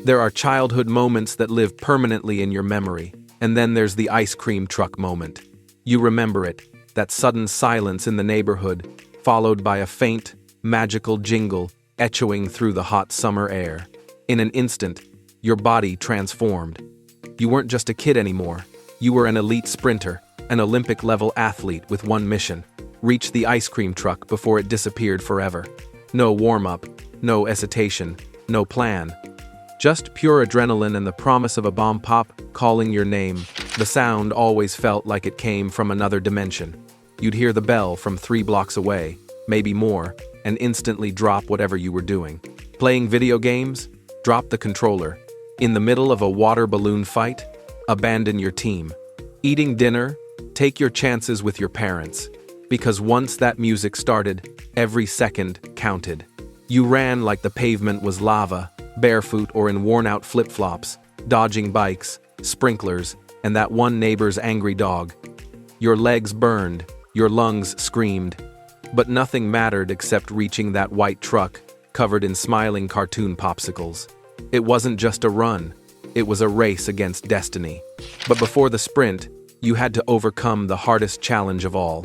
There are childhood moments that live permanently in your memory, and then there's the ice cream truck moment. You remember it, that sudden silence in the neighborhood, followed by a faint, magical jingle echoing through the hot summer air. In an instant, your body transformed. You weren't just a kid anymore. You were an elite sprinter, an Olympic-level athlete with one mission: reach the ice cream truck before it disappeared forever. No warm-up, no hesitation, no plan. Just pure adrenaline and the promise of a bomb pop calling your name. The sound always felt like it came from another dimension. You'd hear the bell from 3 blocks away, maybe more, and instantly drop whatever you were doing. Playing video games? Drop the controller. In the middle of a water balloon fight? Abandon your team. Eating dinner? Take your chances with your parents. Because once that music started, every second counted. You ran like the pavement was lava, barefoot or in worn-out flip-flops, dodging bikes, sprinklers, and that one neighbor's angry dog. Your legs burned, your lungs screamed, but nothing mattered except reaching that white truck covered in smiling cartoon popsicles. It wasn't just a run, it was a race against destiny. But before the sprint, you had to overcome the hardest challenge of all: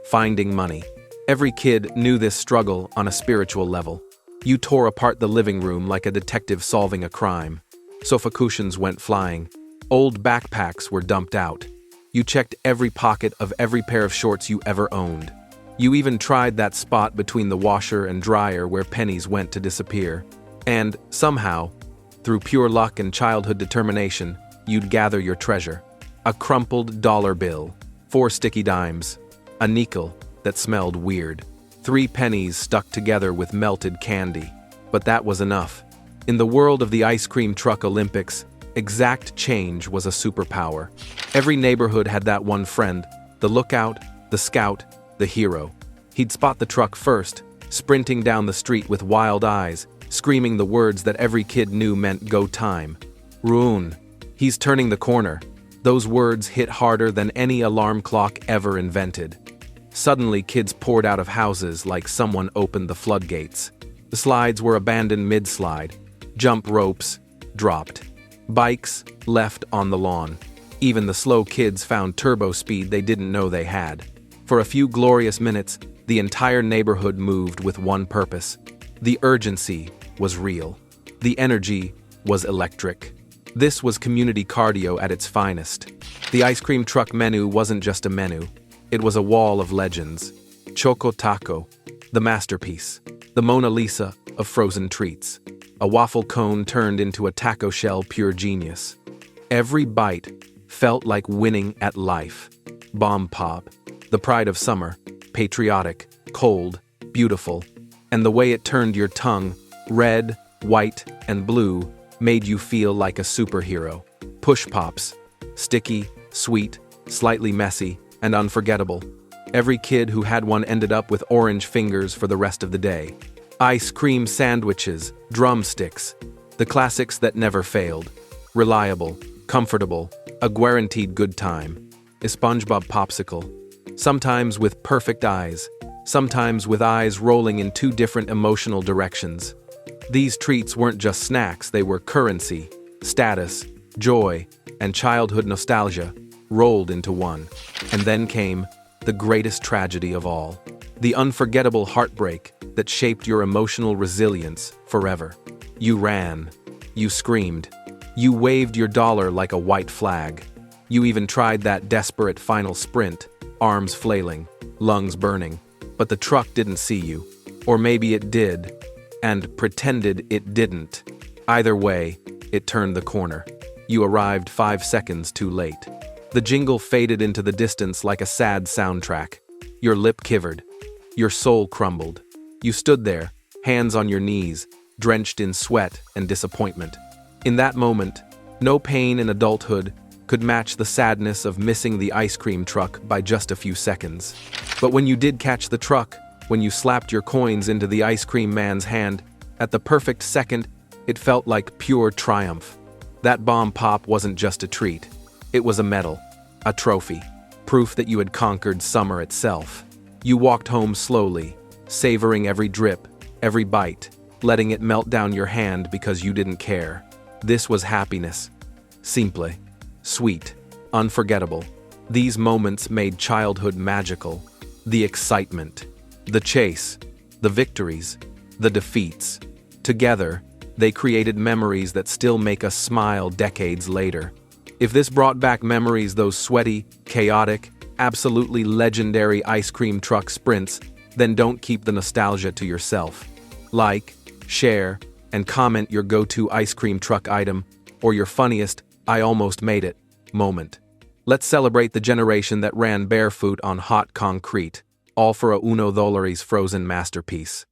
finding money. Every kid knew this struggle on a spiritual level. You tore apart the living room like a detective solving a crime. Sofa cushions went flying. Old backpacks were dumped out. You checked every pocket of every pair of shorts you ever owned. You even tried that spot between the washer and dryer where pennies went to disappear. And, somehow, through pure luck and childhood determination, you'd gather your treasure. A crumpled dollar bill, 4 sticky dimes, a nickel that smelled weird, 3 pennies stuck together with melted candy. But that was enough. In the world of the ice cream truck Olympics, exact change was a superpower. Every neighborhood had that one friend, the lookout, the scout, the hero. He'd spot the truck first, sprinting down the street with wild eyes, screaming the words that every kid knew meant go time. Ruun. He's turning the corner. Those words hit harder than any alarm clock ever invented. Suddenly, kids poured out of houses like someone opened the floodgates. The slides were abandoned mid-slide. Jump ropes dropped. Bikes left on the lawn. Even the slow kids found turbo speed they didn't know they had. For a few glorious minutes, the entire neighborhood moved with one purpose. The urgency was real. The energy was electric. This was community cardio at its finest. The ice cream truck menu wasn't just a menu. It was a wall of legends. Choco Taco, the masterpiece, the Mona Lisa of frozen treats. A waffle cone turned into a taco shell, pure genius. Every bite felt like winning at life. Bomb pop, the pride of summer, patriotic, cold, beautiful. And the way it turned your tongue, red, white, and blue, made you feel like a superhero. Push pops, sticky, sweet, slightly messy, and unforgettable. Every kid who had one ended up with orange fingers for the rest of the day. Ice cream sandwiches, drumsticks, the classics that never failed. Reliable, comfortable, a guaranteed good time. A SpongeBob popsicle, sometimes with perfect eyes, sometimes with eyes rolling in 2 different emotional directions. These treats weren't just snacks, they were currency, status, joy, and childhood nostalgia rolled into one. And then came the greatest tragedy of all, the unforgettable heartbreak that shaped your emotional resilience forever. You ran, you screamed, you waved your dollar like a white flag. You even tried that desperate final sprint, arms flailing, lungs burning. But the truck didn't see you. Or maybe it did, and pretended it didn't. Either way, it turned the corner. You arrived 5 seconds too late. The jingle faded into the distance like a sad soundtrack. Your lip quivered. Your soul crumbled. You stood there, hands on your knees, drenched in sweat and disappointment. In that moment, no pain in adulthood could match the sadness of missing the ice cream truck by just a few seconds. But when you did catch the truck, when you slapped your coins into the ice cream man's hand, at the perfect second, it felt like pure triumph. That bomb pop wasn't just a treat. It was a medal, a trophy, proof that you had conquered summer itself. You walked home slowly, savoring every drip, every bite, letting it melt down your hand because you didn't care. This was happiness. Simple, sweet, unforgettable. These moments made childhood magical. The excitement, the chase, the victories, the defeats. Together, they created memories that still make us smile decades later. If this brought back memories, those sweaty, chaotic, absolutely legendary ice cream truck sprints, then don't keep the nostalgia to yourself. Like, share, and comment your go-to ice cream truck item or your funniest "I almost made it" moment. Let's celebrate the generation that ran barefoot on hot concrete, all for a $1 frozen masterpiece.